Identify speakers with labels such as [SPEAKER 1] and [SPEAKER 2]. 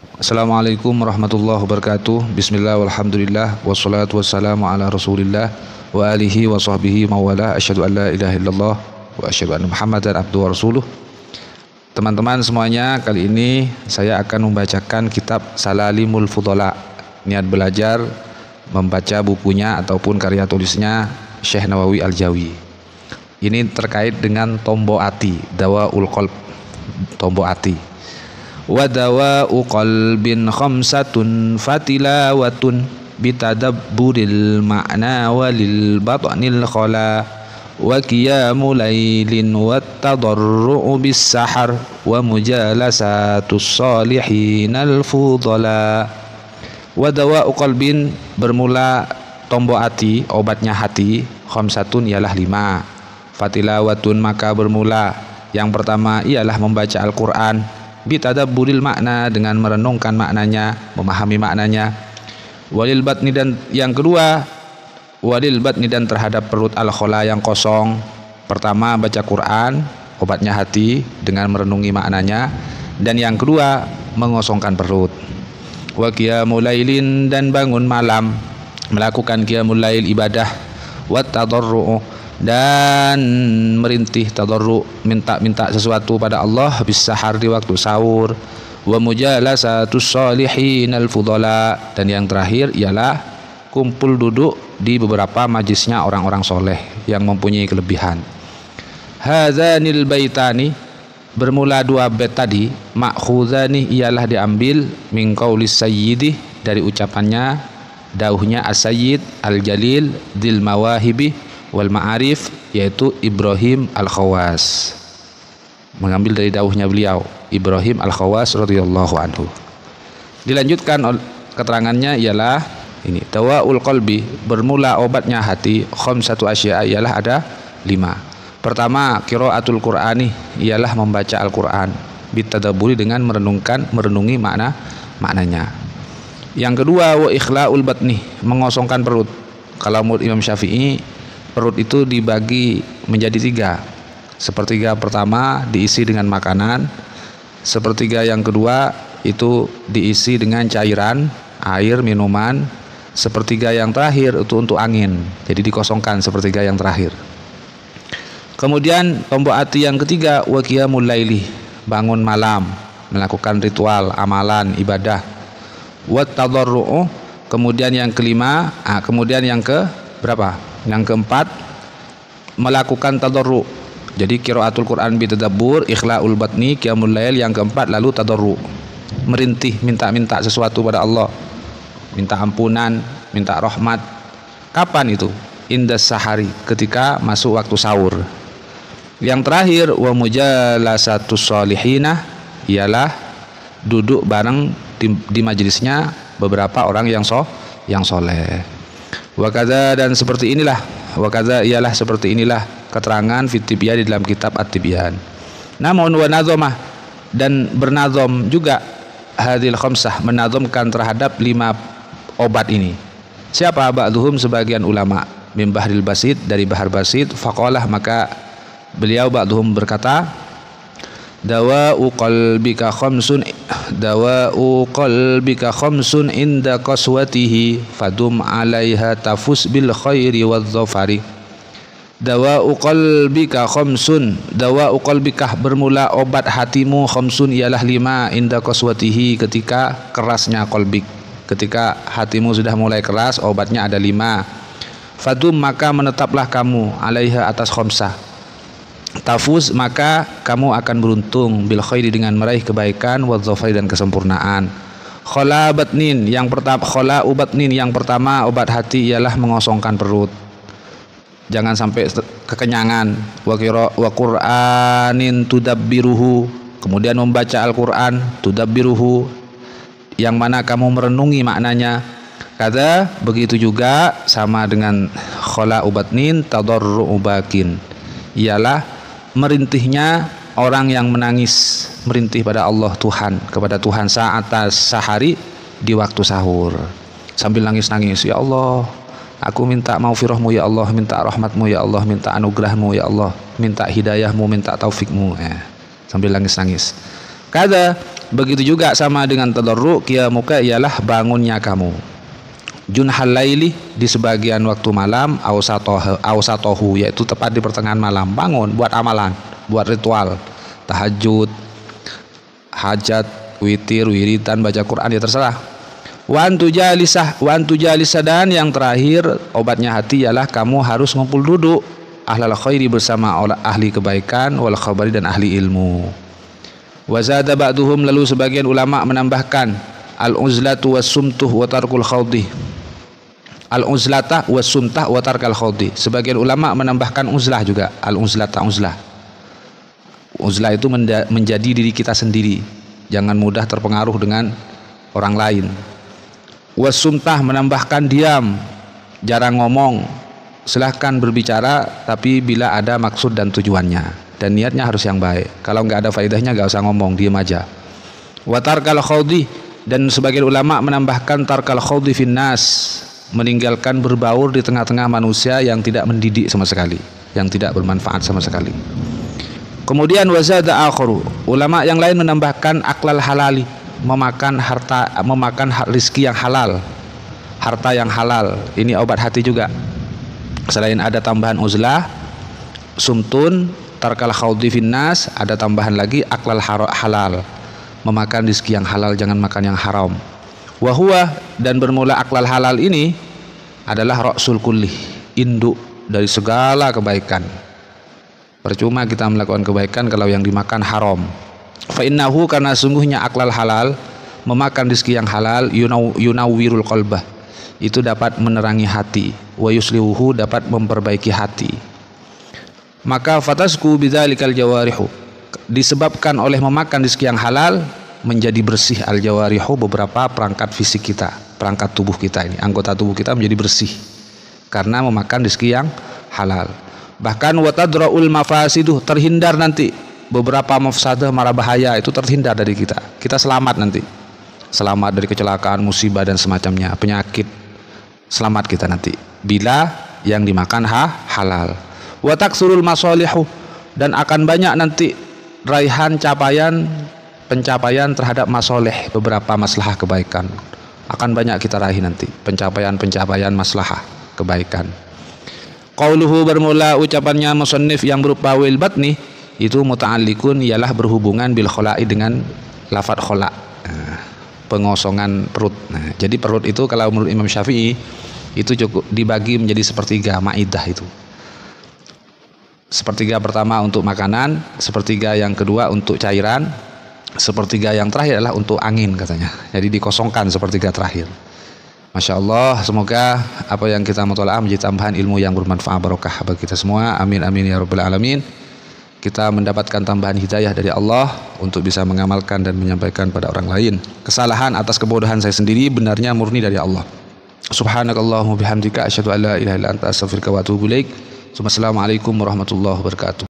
[SPEAKER 1] Assalamualaikum warahmatullahi wabarakatuh. Bismillah walhamdulillah wassalatu wassalamu ala rasulillah wa alihi wa sahbihi mawala. Asyhadu an la ilaha illallah wa asyhadu anna muhammadan abduhu wa rasuluh. Teman-teman semuanya, kali ini saya akan membacakan kitab Salalimul Fudhala. Niat belajar membaca bukunya ataupun karya tulisnya Syekh Nawawi Al-Jawi. Ini terkait dengan tombo ati, dawaul qalb, tombo ati. Wa dawa'u qalbin khamsatun fatilawatun bitadabburil ma'na walil batnil khala wa qiyamu lailin wat tadarru'u bis sahar wa mujalasatus salihin al fudhala. Wa dawa'u qalbin, bermula tombo ati, obatnya hati, khamsatun ialah 5. Fatilawatun, maka bermula yang pertama ialah membaca Al-Qur'an, bitadabburil makna, dengan merenungkan maknanya, memahami maknanya. Walil batni, dan yang kedua walil batni, dan terhadap perut, al-khala, yang kosong. Pertama baca Quran, obatnya hati dengan merenungi maknanya, dan yang kedua mengosongkan perut. Wa qiyamul lailin, dan bangun malam, melakukan qiyamul lail, ibadah. Wat tadarru', dan merintih, tadarru, minta sesuatu pada Allah, bis sahar, di waktu sahur. Wa mujalasatus salihin al fudhala, dan yang terakhir ialah kumpul duduk di beberapa majlisnya orang-orang soleh yang mempunyai kelebihan. Hadzanil baitani, bermula 2 bait tadi, ma'khuzani, ialah diambil min qaulis sayyidi, dari ucapannya, dauhnya as-sayyid al-jalil dzil mawahibi wal ma'arif, yaitu Ibrahim Al-Khawas, mengambil dari dauhnya beliau Ibrahim Al-Khawas radhiyallahu anhu. Dilanjutkan keterangannya ialah ini, dawaul qalbi, bermula obatnya hati, khamsatu asya, ialah ada 5. Pertama, qiraatul qur'ani, ialah membaca Al-Qur'an, bitadabburi, dengan merenungi maknanya. Yang kedua, wa ikhlaul batni, mengosongkan perut. Kalau menurut Imam Syafi'i, perut itu dibagi menjadi 3. Sepertiga pertama diisi dengan makanan, sepertiga yang kedua itu diisi dengan cairan, air, minuman, sepertiga yang terakhir itu untuk angin, jadi dikosongkan sepertiga yang terakhir. Kemudian tombo ati yang ketiga, wa qiyamul laili, bangun malam, melakukan ritual, amalan, ibadah. Wat tadarru'u, kemudian yang kelima, kemudian yang ke berapa? Yang keempat, melakukan tadarru'. Jadi qiraatul Quran bitadabbur, ikhlaul batni, qiyamul lail. Yang keempat lalu tadarru', merintih, minta sesuatu pada Allah, minta ampunan, minta rahmat. Kapan itu? Indas sahari, ketika masuk waktu sahur. Yang terakhir, wa mujalasatus salihinah, ialah duduk bareng di majelisnya beberapa orang yang soleh. Wakadha, dan seperti inilah, wakadha ialah seperti inilah keterangan fit tibyan, di dalam kitab at-tibyan. Namun wa nazamah, dan bernazam juga hadil khamsah, menazamkan terhadap 5 obat ini. Siapa? Ba'dhum, sebagian ulama, min bahril basit, dari bahar basit. Faqalah, maka beliau ba'dhum berkata, dawa'u qalbika khamsun inda qaswatihi fadum 'alaiha tafus bil khairi wadh dhafari. Dawa'u qalbika khamsun, dawa'u qalbika, bermula obat hatimu, khamsun ialah 5, inda qaswatihi, ketika kerasnya qalbik, ketika hatimu sudah mulai keras, obatnya ada 5. Fadum, maka menetaplah kamu, 'alaiha, atas khamsah. Tafuz, maka kamu akan beruntung, bil khairi, dengan meraih kebaikan, wadh dhafari, dan kesempurnaan. Khala batnin, yang pertama, khala ubatnin, yang pertama obat hati ialah mengosongkan perut, jangan sampai kekenyangan. Wa qur'anin tudabbiruhu, kemudian membaca Al-Qur'an, tudabbiruhu, yang mana kamu merenungi maknanya. Kata begitu juga sama dengan khala ubatnin, tadarru'u bakin, ialah merintihnya orang yang menangis, merintih pada Allah, Tuhan, kepada Tuhan saat sahari, di waktu sahur, sambil nangis-nangis, ya Allah, aku minta maghfirahmu ya Allah, minta rahmatmu ya Allah, minta anugerahmu ya Allah, minta hidayahmu, minta taufikmu, sambil nangis-nangis. Kada begitu juga sama dengan tadarru, qiyamuka ialah bangunnya kamu. Junhal laili di sebagian waktu malam, awsatohu yaitu tepat di pertengahan malam, bangun buat amalan, buat ritual, tahajud, hajat, witir, wiridan, baca Quran, ya terserah. Wa antujalisa, dan yang terakhir obatnya hati ialah kamu harus ngumpul duduk ahlal khairi bersama ahli kebaikan, wal khabari dan ahli ilmu. Wa zada ba'duhum, lalu sebagian ulama menambahkan al-uzlatu was-sumtuh wa tarkul khawdi. Al-uzlata was-sumtah wa tarkal khawdi. Sebagian ulama menambahkan uzlah juga, al-uzlata, uzlah. Uzlah itu menjadi diri kita sendiri, jangan mudah terpengaruh dengan orang lain. Was-sumtah menambahkan diam, jarang ngomong, silahkan berbicara tapi bila ada maksud dan tujuannya, dan niatnya harus yang baik. Kalau nggak ada faedahnya nggak usah ngomong, diam aja. Wa tarkal khawdi, dan sebagian ulama menambahkan tarkal khawdi finnas, meninggalkan berbaur di tengah-tengah manusia yang tidak mendidik sama sekali, yang tidak bermanfaat sama sekali. Kemudian wazada akharu, ulama yang lain menambahkan aklal halali, memakan rizki yang halal, harta yang halal. Ini obat hati juga. Selain ada tambahan uzlah, sumtun, tarkal khawdi finnas, ada tambahan lagi aklal halal, memakan rizki yang halal, jangan makan yang haram. Wahuwa, dan bermula aklal halal ini adalah ra'sul kulli, induk dari segala kebaikan. Percuma kita melakukan kebaikan kalau yang dimakan haram. Fa innahu, karena sungguhnya aklal halal, memakan rizki yang halal, yunawwirul qalbah, itu dapat menerangi hati, wa yuslihuhu, dapat memperbaiki hati. Maka fatasku bidzalikal jawarihu, disebabkan oleh memakan rizki yang halal menjadi bersih al jawarihu, beberapa perangkat fisik kita, perangkat tubuh kita ini, anggota tubuh kita menjadi bersih karena memakan rizki yang halal. Bahkan watadraul mafasiduh, terhindar nanti beberapa mafsadah, mara bahaya itu terhindar dari kita, kita selamat nanti, selamat dari kecelakaan, musibah dan semacamnya, penyakit, selamat kita nanti bila yang dimakan halal. Wa taksurul masalihu, dan akan banyak nanti raihan pencapaian terhadap masoleh, beberapa maslahah kebaikan akan banyak kita raih nanti, pencapaian maslahah kebaikan. Qauluhu, bermula ucapannya musannif yang berupa wil batni, itu muta'alliqun, ialah berhubungan bil khola'i, dengan lafadz khola', pengosongan perut. Nah, jadi perut itu kalau menurut Imam Syafi'i itu cukup dibagi menjadi sepertiga, ma'idah itu. Sepertiga pertama untuk makanan, sepertiga yang kedua untuk cairan, sepertiga yang terakhir adalah untuk angin katanya. Jadi dikosongkan sepertiga terakhir. Masya Allah, semoga apa yang kita mutola'ah menjadi tambahan ilmu yang bermanfaat barokah bagi kita semua. Amin amin ya rabbal alamin. Kita mendapatkan tambahan hidayah dari Allah untuk bisa mengamalkan dan menyampaikan pada orang lain. Kesalahan atas kebodohan saya sendiri benarnya murni dari Allah. Subhanakallahumma bihamdika asyhadu an la ilaha illa anta astaghfiruka wa atubu ilaik. Assalamualaikum warahmatullahi wabarakatuh.